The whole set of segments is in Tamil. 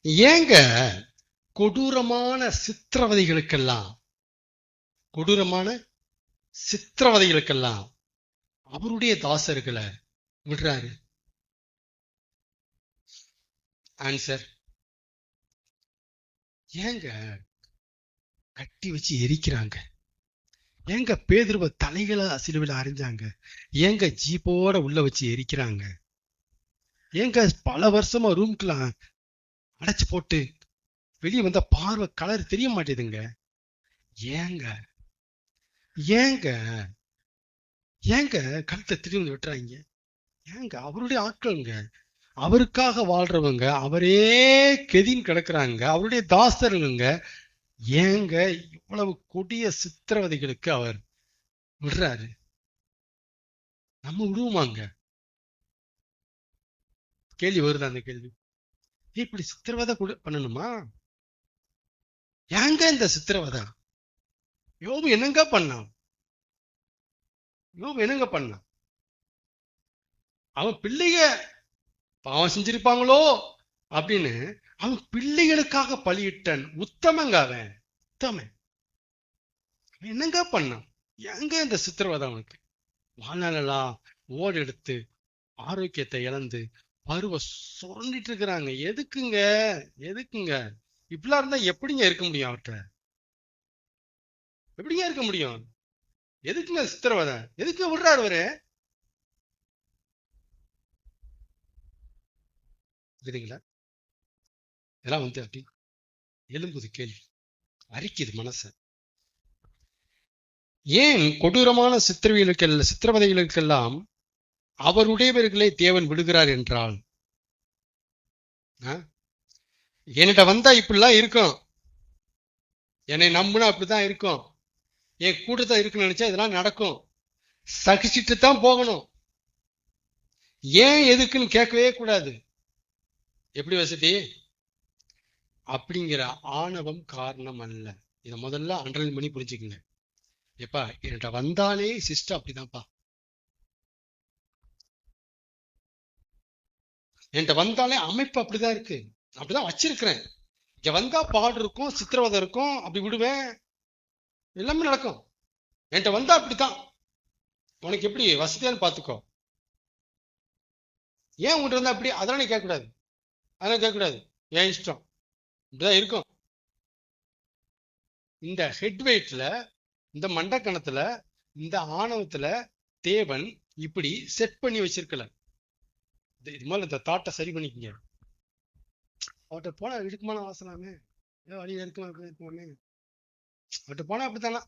ஏங்க கொடூரமான சித்திரவதைகளுக்கெல்லாம் அவருடைய தாசர்களை விடுறாரு? ஆன்சர், ஏங்க கட்டி வச்சு எரிக்கிறாங்க? ஏங்க பேதுருவ தலைகளை சிலுவையில் அரைஞ்சாங்க? ஏங்க ஜீப்போட உள்ள வச்சு எரிக்கிறாங்க? ஏங்க பல வருஷமா ரூம்க்குலாம் அடைச்சு போட்டு வெளியே வந்த பார்வை கலர் தெரிய மாட்டேதுங்க? ஏங்க ஏங்க ஏங்க கழுத்தை திரும்பி விட்டுறாங்க? ஏங்க அவருடைய ஆட்களுங்க, அவருக்காக வாழ்றவங்க, அவரே கெதின்னு கிடக்குறாங்க, அவருடைய தாசருங்க. ஏங்க இவ்வளவு கொடிய சித்திரவதைகளுக்கு அவர் விடுறாரு? நம்ம விடுவோமாங்க? கேள்வி வருது. அந்த கேள்வி, இப்படி சித்திரவதை பண்ணணுமா? ஏங்க இந்த சித்திரவதை? யோபு என்னங்க பண்ணான்? அவன் பிள்ளைக பாவம் செஞ்சிருப்பாங்களோ அப்படின்னு அவன் பிள்ளைகளுக்காக பலியிட்டன். உத்தமங்க, அவன் உத்தமன். என்னங்க பண்ணான்? எங்க இந்த சித்திரவதை அவனுக்கு? வாழ்நாளெல்லாம் ஓடி எடுத்து ஆரோக்கியத்தை இழந்து பருவ சுரண்டிட்டு இருக்கிறாங்க. எதுக்குங்க இப்படிலாம் இருந்தா எப்படிங்க இருக்க முடியும்? அவர்கிட்ட எப்படிங்க இருக்க முடியும்? எதுக்குங்க சித்திரவதை? எதுக்கு விடுறாரு அவரு? புரியுதுங்களா? இதெல்லாம் அப்படி எழும்புது கேள்வி, அரிக்குது மனச. ஏன் கொடூரமான சித்திரவதைகளுக்கெல்லாம் அவருடையவர்களை தேவன் விடுகிறார் என்றால், என்கிட்ட வந்தா இப்படிலாம் இருக்கும், என்னை நம்புனா அப்படிதான் இருக்கும், என் கூட்டத்தை இருக்குன்னு நினைச்சா இதெல்லாம் நடக்கும், சகிச்சிட்டு தான் போகணும், ஏன் எதுக்குன்னு கேட்கவே கூடாது. எப்படி வசதி? அப்படிங்கிற ஆணவம் காரணம் அல்ல. இதை முதல்ல அண்டர்லைன் பண்ணி புரிஞ்சுக்குங்க. எப்பா என்கிட்ட வந்தாலே சிஸ்டம் அப்படிதான்ப்பா, என்கிட்ட வந்தாலே அமைப்பு அப்படிதான் இருக்கு, அப்படிதான் வச்சிருக்கிறேன். இங்க வந்தா பாடு இருக்கும், சித்திரவதை இருக்கும், அப்படி விடுவேன், எல்லாமே நடக்கும். என்கிட்ட வந்தா அப்படித்தான், உனக்கு எப்படி வசதியான்னு பாத்துக்கோ. ஏன் உங்கள்கிட்ட வந்தா அப்படி? அதெல்லாம் நீ கேட்கக்கூடாது, ஏன் இஷ்டம், இப்படிதான் இருக்கும். இந்த ஹெட்வெயிட்ல, இந்த மண்டக்கணத்துல, இந்த ஆணவத்துல தேவன் இப்படி செட் பண்ணி வச்சிருக்கல. இது மாதிரி இந்த தாட்டை சரி பண்ணிக்கங்க. அவர்கிட்ட போனா இடுக்குமான வாசலாமே, வழியில இருக்குமாமே, அவர்கிட்ட போனா அப்படித்தானா,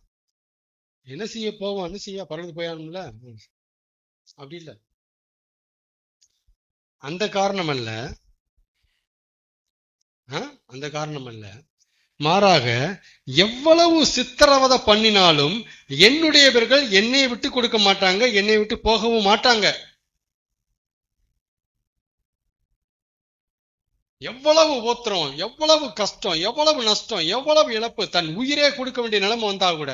என்ன செய்ய போவோம், என்ன செய்ய பறந்து போயானும்ல, அப்படி இல்லை. அந்த காரணம் அல்ல, மாறாக எவ்வளவு சித்திரவதை பண்ணினாலும் என்னுடையவர்கள் என்னை விட்டு கொடுக்க மாட்டாங்க, என்னை விட்டு போகவும் மாட்டாங்க. எவ்வளவு உபத்திரம், எவ்வளவு கஷ்டம், எவ்வளவு நஷ்டம், எவ்வளவு இழப்பு, தன் உயிரே கொடுக்க வேண்டிய நிலைமை வந்தா கூட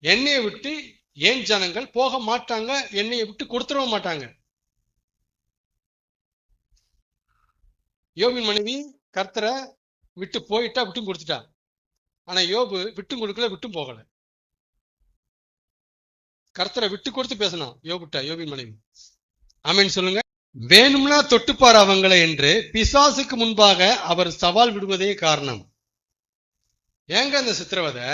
என்னை விட்டு ஏன் ஜனங்கள் போக மாட்டாங்க, என்னை விட்டு கொடுத்துடவும் மாட்டாங்க. யோபின் மனைவி கர்த்தரை விட்டு போயிட்டா, விட்டும் கொடுத்துட்டா. ஆனா யோபு விட்டும் கொடுக்கல, விட்டும் போகல. கர்த்தரை விட்டு கொடுத்து பேசணும் யோபின் மனைவி. ஆமென் சொல்லுங்க. வேணும்னா தொட்டுப்பார் அவங்களை என்று பிசாசுக்கு முன்பாக அவர் சவால் விடுவதே காரணம். ஏங்க அந்த சித்திரவதை,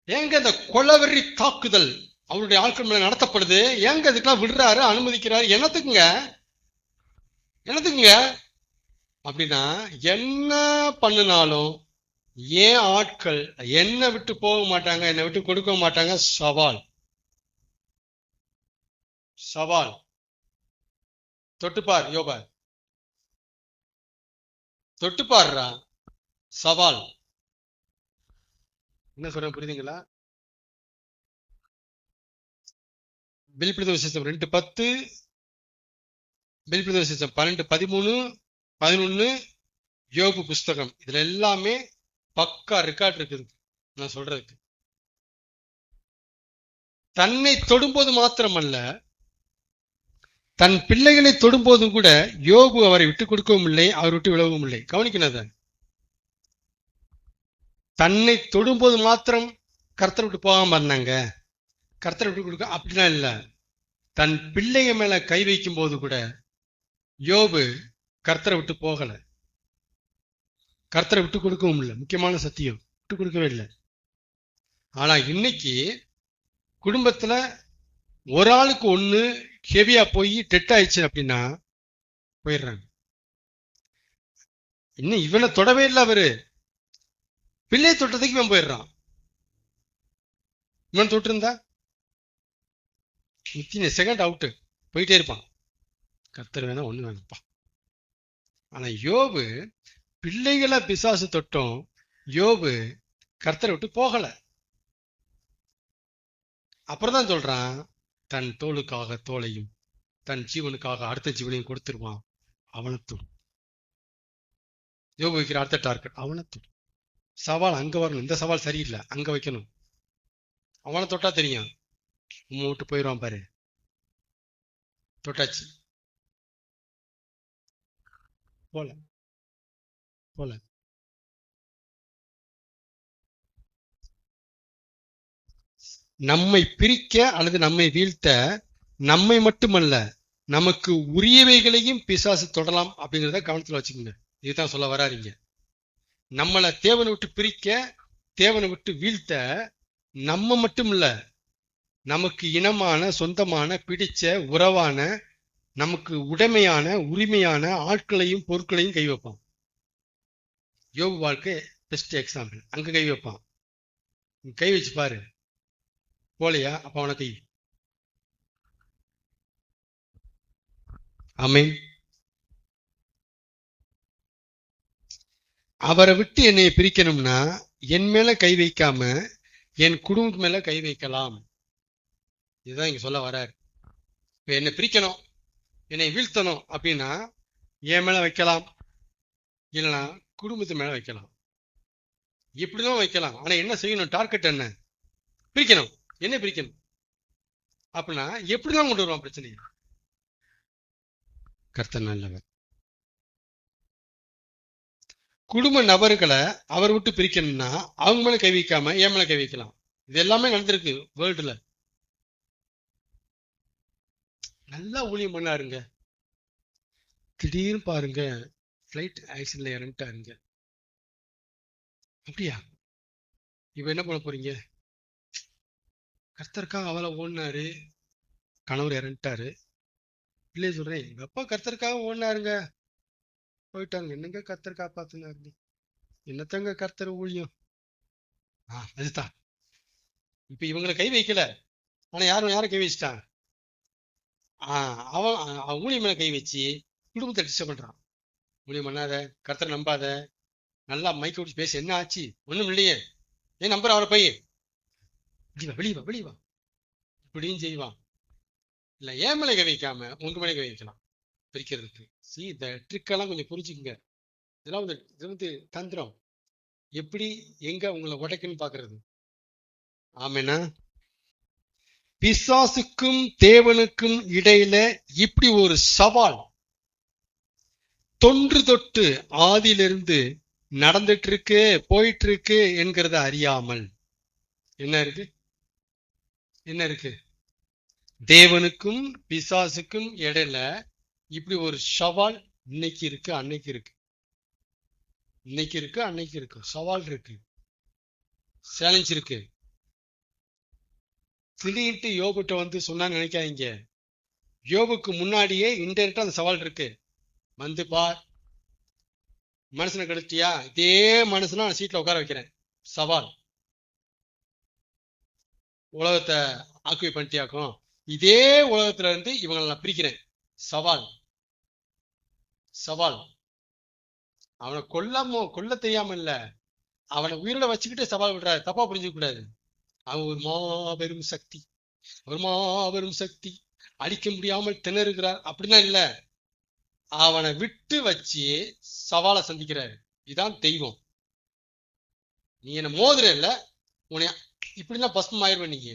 ஏங்க இந்த கொலவெறி தாக்குதல் அவருடைய ஆட்கள் மேல நடத்தப்படுது? ஏங்க இதுக்கெல்லாம் விடுறாரு, அனுமதிக்கிறாரு? என்னத்துக்குங்க அப்படின்னா, என்ன பண்ணினாலும் ஏன் ஆட்கள் என்னை விட்டு போக மாட்டாங்க, என்னை விட்டு கொடுக்க மாட்டாங்க. சவால் தொட்டுப்பார் யோப, தொட்டுப்பாருடா, சவால். என்ன சொல்றேன் புரியுதுங்களா? வெளிப்படுத்தும் விசேஷம் 2:10, வெளிப்படுத்தும் விசேஷம் 12:13-11, யோபு புஸ்தகம், இதுல எல்லாமே பக்கா ரெக்கார்ட் இருக்குது. நான் சொல்றதுக்கு தன்னை தொடும்போது மாத்திரமல்ல, தன் பிள்ளைகளை தொடும்போதும் கூட யோபு அவரை விட்டுக் கொடுக்கவும் இல்லை, அவர் விட்டு விலகவும் இல்லை. கவனிக்கணும், தன்னை தொடும்போது மாத்திரம் கர்த்தரை விட்டு போகாம இருந்தாங்க, கர்த்தரை விட்டு கொடுக்க அப்படிலாம் இல்ல. தன் பிள்ளைங்க மேல கை வைக்கும் போது கூட யோபு கர்த்தரை விட்டு போகல, கர்த்தரை விட்டு கொடுக்கவும் இல்லை. முக்கியமான சத்தியம், விட்டு கொடுக்கவே இல்லை. ஆனா இன்னைக்கு குடும்பத்துல ஒரு ஆளுக்கு ஒண்ணு ஹெவியா போய் டெட் ஆயிடுச்சு அப்படின்னா போயிடுறாங்க. இன்னும் இவனை தொடவே இல்லை, அவரு பிள்ளையை தொட்டதுக்கு இவன் போயிடுறான். இவன் தொட்டு இருந்தா செகண்ட் அவுட்டு போயிட்டே இருப்பான். கர்த்தர் வேணா ஒண்ணு வேணப்பா. ஆனா யோபு பிள்ளைகளை பிசாசு தொட்டும் யோபு கர்த்தரை விட்டு போகல. அப்புறம் தான் சொல்றான், தன் தோளுக்காக தோளையும் தன் ஜீவனுக்காக அடுத்த ஜீவனையும் கொடுத்துருவான். அவனத்துள் யோபு வைக்கிற அடுத்த டார்கெட் அவனத்துள். சவால் அங்க வரணும், இந்த சவால் சரியில்லை, அங்க வைக்கணும். அவனை தொட்டா தெரியும், உம்மை விட்டு போயிடுவான் பாரு. தொட்டாச்சு போல போல. நம்மை பிரிக்க அல்லது நம்மை வீழ்த்த நம்மை மட்டுமல்ல நமக்கு உரியவைகளையும் பிசாசு தொடலாம் அப்படிங்கிறத கவனத்துல வச்சுக்கோங்க. இதுதான் சொல்ல வராறீங்க. நம்மளை தேவனை விட்டு பிரிக்க, தேவனை விட்டு வீழ்த்த நம்ம மட்டும் இல்ல, நமக்கு இனமான, சொந்தமான, பிடிச்ச, உறவான, நமக்கு உடைமையான, உரிமையான ஆட்களையும் பொருட்களையும் கை வைப்பான். யோபு வாழ்க்கை பெஸ்ட் எக்ஸாம்பிள். அங்க கை வைப்பான். கை வச்சு பாரு, போலையா? அப்ப அவனை கை. ஆமென். அவரை விட்டு என்னை பிரிக்கணும்னா என் மேல கை வைக்காம என் குடும்பத்து மேல கை வைக்கலாம். இதுதான் இங்க சொல்ல வர்றாரு. இப்ப என்னை பிரிக்கணும், என்னை வீழ்த்தணும் அப்படின்னா என் மேல வைக்கலாம், இல்லைன்னா குடும்பத்து மேல வைக்கலாம். இப்படிதான் வைக்கலாம். ஆனா என்ன செய்யணும்? டார்கெட் என்ன? பிரிக்கணும், என்ன பிரிக்கணும் அப்படின்னா எப்படிதான் கொண்டு வருவான் பிரச்சனையை? கர்த்தர் நல்லவர். குடும்ப நபர்களை அவர் விட்டு பிரிக்கணும்னா அவங்க மேல கை வைக்காம என் மேல கை வைக்கலாம். இது எல்லாமே நடந்திருக்கு வேர்ல்டுல. நல்லா ஊழியம் பண்ணாருங்க, திடீர்னு பாருங்க பிளைட் ஆக்சிடென்ட்ல இறந்துட்டாருங்க. அப்படியா? இப்ப என்ன பண்ண போறீங்க? கர்த்தருக்காக அவளை ஓடினாரு, கணவர் இறந்துட்டாரு. பிள்ளைய சொல்றேன், எங்க அப்பா கர்த்தருக்காக ஓடினாருங்க, போயிட்டாங்க. என்னங்க கர்த்தர் காப்பாத்தினாரு? என்னத்தங்க கர்த்தர் ஊழியம்? அதுதான். இப்ப இவங்களை கை வைக்கல, ஆனா யாரும் கை வச்சுட்டான். அவன் ஊழியம் மேல கை வச்சு குடும்பத்தை டிஸ்டர்ப் பண்றான். ஊழியம் பண்ணாத, கர்த்தரை நம்பாத, நல்லா மைக்க விட்டு பேச, என்ன ஆச்சு? ஒண்ணும் இல்லையே, ஏன் நம்புற அவரை போய்? வெளியே வா இப்படியும் செய்வான். இல்ல ஏன் மேல கை வைக்காம உங்க மேல கை வைக்கலாம் பிரிக்கிறதுக்கு. இந்த ட்ரிக்கெல்லாம் கொஞ்சம் புரிஞ்சுக்குங்க. இதெல்லாம் இது வந்து தந்திரம், எப்படி எங்க உங்களை உடைக்கணும்னு பாக்குறது. ஆமேனா? பிசாசுக்கும் தேவனுக்கும் இடையில இப்படி ஒரு சவால் தொன்று தொட்டு ஆதியிலிருந்து நடந்துட்டு இருக்கு, போயிட்டு இருக்கு என்கிறத அறியாமல் என்ன இருக்கு? தேவனுக்கும் பிசாசுக்கும் இடையில இப்படி ஒரு சவால் இன்னைக்கு இருக்கு, அன்னைக்கு இருக்கு. இன்னைக்கு இருக்கு, அன்னைக்கு இருக்கு. சவால் இருக்கு, சேலஞ்ச் இருக்கு. திடீர்னு யோபுட்ட வந்து சொன்னான்னு நினைக்காதீங்க. யோபுக்கு முன்னாடியே இன்டைரக்டா அந்த சவால் இருக்கு. வந்து பார், மனுஷனை கெடுத்தியா, இதே மனுஷனா நான் சீட்ல உட்கார வைக்கிறேன். சவால். உலகத்தை ஆக்குவை பண்ணிட்டியாக்கும், இதே உலகத்துல இருந்து இவங்களை நான் பிரிக்கிறேன். சவால். அவனை கொல்ல தெரியாம இல்ல, அவனை உயிரோட வச்சுக்கிட்டு சவால் விடுறாரு. தப்பா புரிஞ்சுக்க கூடாது. அவன் ஒரு மாபெரும் சக்தி, அழிக்க முடியாமல் திணறுகிறார் அப்படின்னா இல்ல, அவனை விட்டு வச்சு சவாலை சந்திக்கிறாரு. இதுதான் தெய்வம். நீ என்ன மோதிர இல்ல, உன்னை இப்படிதான் பஸ்மம் ஆயிடுவேன். நீங்க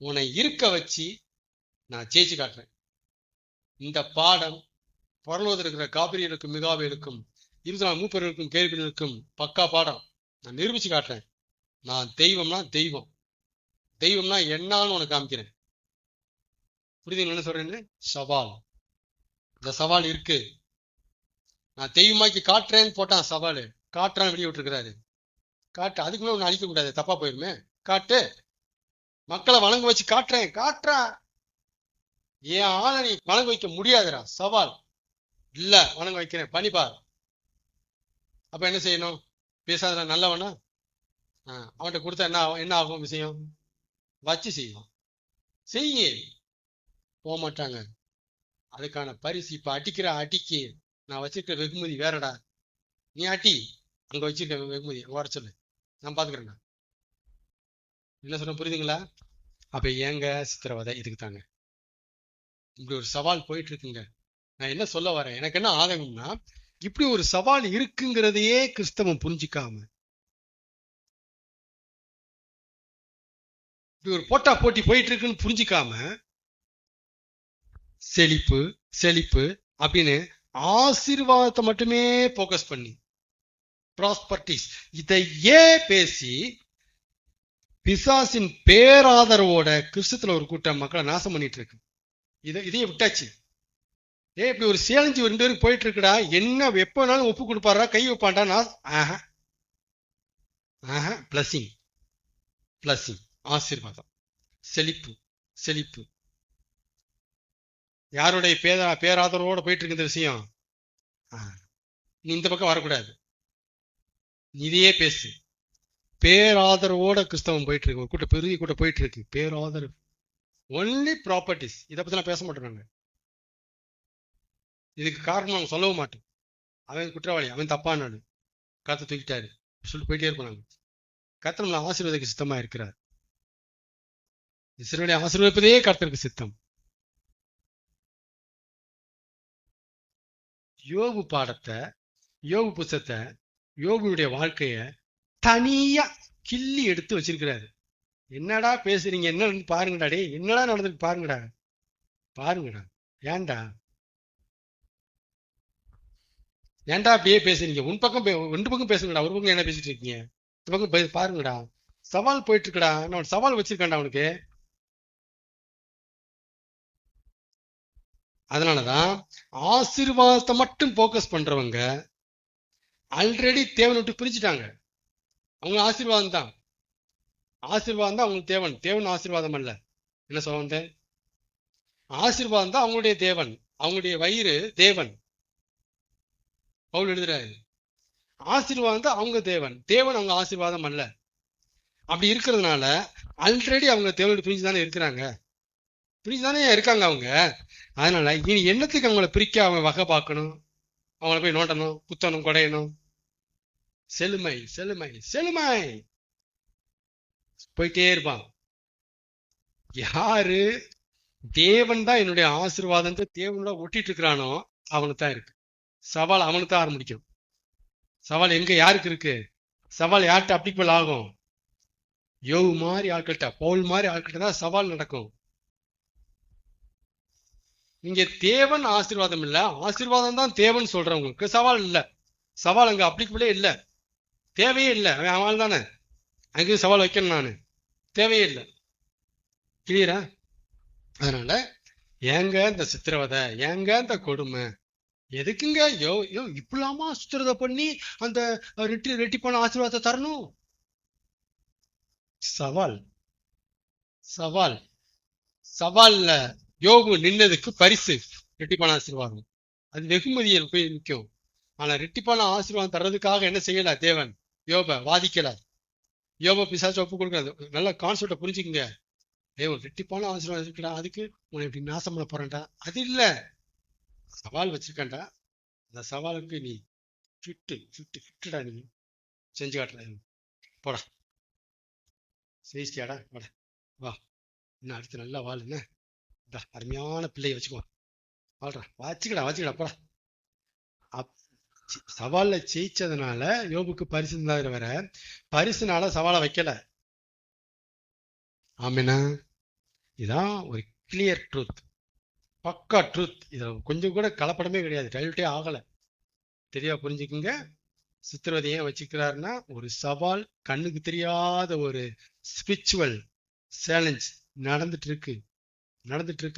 உன்னை இருக்க வச்சு நான் ஜெயிச்சு காட்டுறேன். இந்த பாடம் பரலோகத்தில் இருக்கிற காபிரியலுக்கும் மிகாவேலுக்கும் 24 மூப்பர்களுக்கும் கேள்விகளுக்கும் பக்கா பாடம். நான் நிரூபிச்சு காட்டுறேன். நான் தெய்வம்னா தெய்வம், தெய்வம்னா என்னான்னு உனக்கு காமிக்கிறேன். புரியுதுங்க என்ன சொல்றேன்னு? சவால். இந்த சவால் இருக்கு. நான் தெய்வமாக்கி காட்டுறேன்னு போட்டான் சவால். காட்டுறான்னு வெளியே விட்டுருக்கிறாரு. காட்டு. அதுக்கு மேலே ஒன்று அழிக்க கூடாது, தப்பா போயிருமே. காட்டு. மக்களை வணங்க வச்சு காட்டுறேன். காட்டுறா. என் ஆளை நீ வணங்க வைக்க முடியாதுடா. சவால். இல்ல வணங்க வைக்கிறேன், பண்ணிப்பார். அப்ப என்ன செய்யணும்? பேசாத நல்லவனா? அவன்கிட்ட கொடுத்தா என்ன ஆகும் விஷயம்? வச்சு செய்யும். செய்ய போக மாட்டாங்க. அதுக்கான பரிசு இப்ப அடிக்கிற அடிக்கு நான் வச்சிருக்க வெகுமதி வேறடா. நீ அடி, அங்க வச்சிருக்க வெகுமதி வர சொல்லு, நான் பாத்துக்கிறேன்டா. என்ன சொல்ற புரியுதுங்களா? அப்ப ஏங்க சித்திரவதை இதுக்கு தாங்க. இப்படி ஒரு சவால் போயிட்டு இருக்குங்க. நான் என்ன சொல்ல வரேன், எனக்கு என்ன ஆதங்கம்னா, இப்படி ஒரு சவால் இருக்குங்கிறதையே கிறிஸ்தவம் புரிஞ்சிக்காம, இப்படி ஒரு போட்டா போட்டி போயிட்டு இருக்குன்னு புரிஞ்சிக்காம, செழிப்பு செழிப்பு அப்படின்னு ஆசீர்வாதத்தை மட்டுமே போக்கஸ் பண்ணி, ப்ராஸ்பர்டிஸ் இதையே பேசி பிசாசின் பேராதரவோட கிறிஸ்தத்துல ஒரு கூட்டம் மக்களை நாசம் பண்ணிட்டு இருக்கு. இதையே விட்டாச்சு. இப்படி ஒரு சேலஞ்சு 2 பேருக்கு போயிட்டு இருக்குடா, என்ன எப்ப வேணாலும் ஒப்பு கொடுப்பாரா, கை வைப்பான்டா. பிளஸிங் பிளஸிங், ஆசீர்வாதம், செழிப்பு செழிப்பு. யாருடைய பேராதரவோட போயிட்டு இருக்கு இந்த விஷயம்? நீ இந்த பக்கம் வரக்கூடாது, இதையே பேசு. பேராதரவோட கிறிஸ்தவம் போயிட்டு இருக்கு, ஒரு கூட்டம், பெரிய கூட்டம் போயிட்டு இருக்கு. பேராதரவு, ஒன்லி ப்ராப்பர்ட்டிஸ். இதை பத்தி நான் பேச மாட்டேன். இதுக்கு காரணம் நாங்க சொல்லவும் மாட்டோம். அவன் குற்றவாளி, அவன் தப்பானானு கருத்தை தூக்கிட்டாரு சொல்லிட்டு போயிட்டே இருப்போம். நாங்க கர்த்தர் நம்மளை ஆசீர்வதிக்க சித்தமா இருக்கிறார். இஸ்ரவேலை ஆசீர்வதிப்பதே கர்த்தருக்கு சித்தம். யோபு பாடத்தை, யோபு புத்தகத்தை, யோபுடைய வாழ்க்கைய தனியா கிள்ளி எடுத்து வச்சிருக்கிறாரு. என்னடா பேசுறீங்க, என்ன பாருங்கடா, டே என்னடா நடந்துருக்கு பாருங்கடா, பாருங்கடா. ஏன்டா ஏன்டா அப்படியே பேசுறீங்க? உன் பக்கம் 2 பக்கம் பேசுங்கடா. ஒரு பக்கம் என்ன பேசிட்டு இருக்கீங்க? இந்த பக்கம் பாருங்கடா. சவால் போயிட்டு இருக்குடா. நான் சவால் வச்சிருக்கேன்டா அவனுக்கு. அதனாலதான் ஆசீர்வாதத்தை மட்டும் போக்கஸ் பண்றவங்க ஆல்ரெடி தேவனை விட்டு பிரிச்சுட்டாங்க. அவங்க ஆசீர்வாதம் தான், ஆசீர்வாதம் தான் அவங்களுக்கு தேவன். தேவன் ஆசீர்வாதம் அல்ல. என்ன சொல்ல வந்தேன்? ஆசீர்வாதம் தான் அவங்களுடைய தேவன், அவங்களுடைய வயிறு தேவன். பவுல் எழுதுறாரு, ஆசீர்வாதம் தான் அவங்க தேவன், தேவன் அவங்க ஆசீர்வாதம் அல்ல. அப்படி இருக்கிறதுனால ஆல்ரெடி அவங்க தேவனோட பிரிஞ்சு தானே இருக்கிறாங்க, பிரிஞ்சு தானே இருக்காங்க அவங்க. அதனால இனி என்னத்துக்கு அவங்கள பிரிக்க அவன் வகை பார்க்கணும், அவங்கள போய் நோண்டணும், குத்தணும், கொடையணும்? செழுமை செழுமை செழுமை போயிட்டே இருப்பான். யாரு தேவன் தான் என்னுடைய ஆசீர்வாதத்தை தேவனோட ஒட்டிட்டு இருக்கிறானோ அவனுக்கு தான் இருக்கு சவால். அவனுக்கு தான் ஆரம்பிக்கும் சவால். எங்க யாருக்கு இருக்கு சவால்? யார்கிட்ட அப்ளிகபிள் ஆகும்? யோபு மாதிரி ஆட்கள்கிட்ட, பவுல் மாதிரி ஆட்கள்கிட்ட தான் சவால் நடக்கும். இங்க தேவன் ஆசீர்வாதம் இல்ல, ஆசீர்வாதம் தான் தேவன் சொல்றவங்களுக்கு சவால் இல்ல. சவால் அங்க அப்ளிகபிளே இல்ல, தேவையே இல்லை. அவன் தானே அங்கேயும் சவால் வைக்கணும், நானு தேவையே இல்லை. கிளியரா? அதனால ஏங்க இந்த சித்திரவதை, ஏங்க இந்த கொடுமை, எதுக்குங்க? இப்படிலாமா சித்திரவதை பண்ணி அந்த ரெட்டிப்பான ஆசீர்வாதத்தை தரணும்? சவால் சவால் சவால்ல யோபு நின்னதுக்கு பரிசு ரெட்டிப்பான ஆசீர்வாதம். அது வெகுமதியில் போய் நிற்கும். ஆனா ரெட்டிப்பான ஆசீர்வாதம் தர்றதுக்காக என்ன செய்யல தேவன்? யோப வாதிக்கல. யோப பிசாசு ஒப்பு கொடுக்காது. நல்ல கான்செப்டை புரிஞ்சுக்குங்க. தேவன் ரெட்டிப்பான ஆசீர்வாதம் இருக்குடா, அதுக்கு உன்னை இப்படி நாசம் பண்ண போறேன்டா, அது இல்ல. சவால் வச்சிருக்கேன்டா, அந்த சவாலுக்கு நீ ஃபிட்டுடா, நீ செஞ்சு காட்டுற, போடா செய்தியாடா, வாடா வா, இன்னும் அடுத்து நல்லா வாழ், என்ன அருமையான பிள்ளைய வச்சுக்கோ, வாழ்றா, வச்சுக்கடா போடா. சவால்ல ஜெயிச்சதுனால யோபுக்கு பரிசு இருந்தாரு, வர பரிசுனால சவாலை வைக்கல. ஆமேனா? இதான் ஒரு கிளியர் ட்ரூத். பக்கா ட்ரூத். இதுல கொஞ்சம் கூட கலப்படமே கிடையாது, டைல்யூட்டே ஆகல. தெளிவா புரிஞ்சுக்குங்க. சித்திரவதை ஏன் வச்சுக்கிறாருன்னா, ஒரு சவால், கண்ணுக்கு தெரியாத ஒரு ஸ்பிரிச்சுவல் சேலஞ்ச் நடந்துட்டு இருக்கு.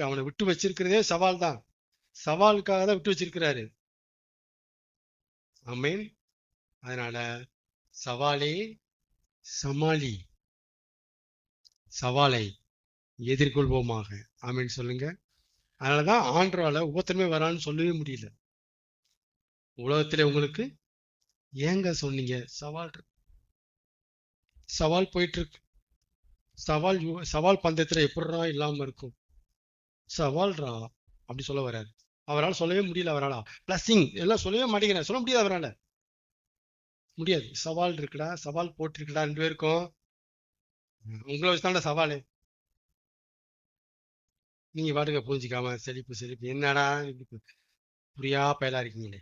அவனை விட்டு வச்சிருக்கிறதே சவால் தான். சவாலுக்காக தான் விட்டு வச்சிருக்கிறாரு. ஆமென். அதனால சவாலே சமாளி, சவாலை எதிர்கொள்வோமாக. ஆமென் சொல்லுங்க. அதனாலதான் ஆண்டவரால ஒவ்வொருத்தருமே வரான்னு சொல்லவே முடியல. உலகத்திலே உங்களுக்கு ஏங்க சொன்னீங்க? சவால் போயிட்டு இருக்கு. சவால் பந்தயத்துல எப்படிடா இல்லாம இருக்கும்? சவால்ரா அப்படி சொல்ல வர்றாரு. அவரால் சொல்லவே முடியல. அவரால் பிளஸிங் எல்லாம் சொல்லவே மாட்டேங்கிறார். சொல்ல முடியாது அவரால். முடியாது. சவால் இருக்குடா, சவால் போட்டிருக்குடா 2 பேருக்கும். உங்களை வச்சுதான்டா சவாலு. நீங்க பாட்டுக்க புரிஞ்சுக்காம செழிப்பு என்னடா இப்படி புரியா பயலா இருக்கீங்களே.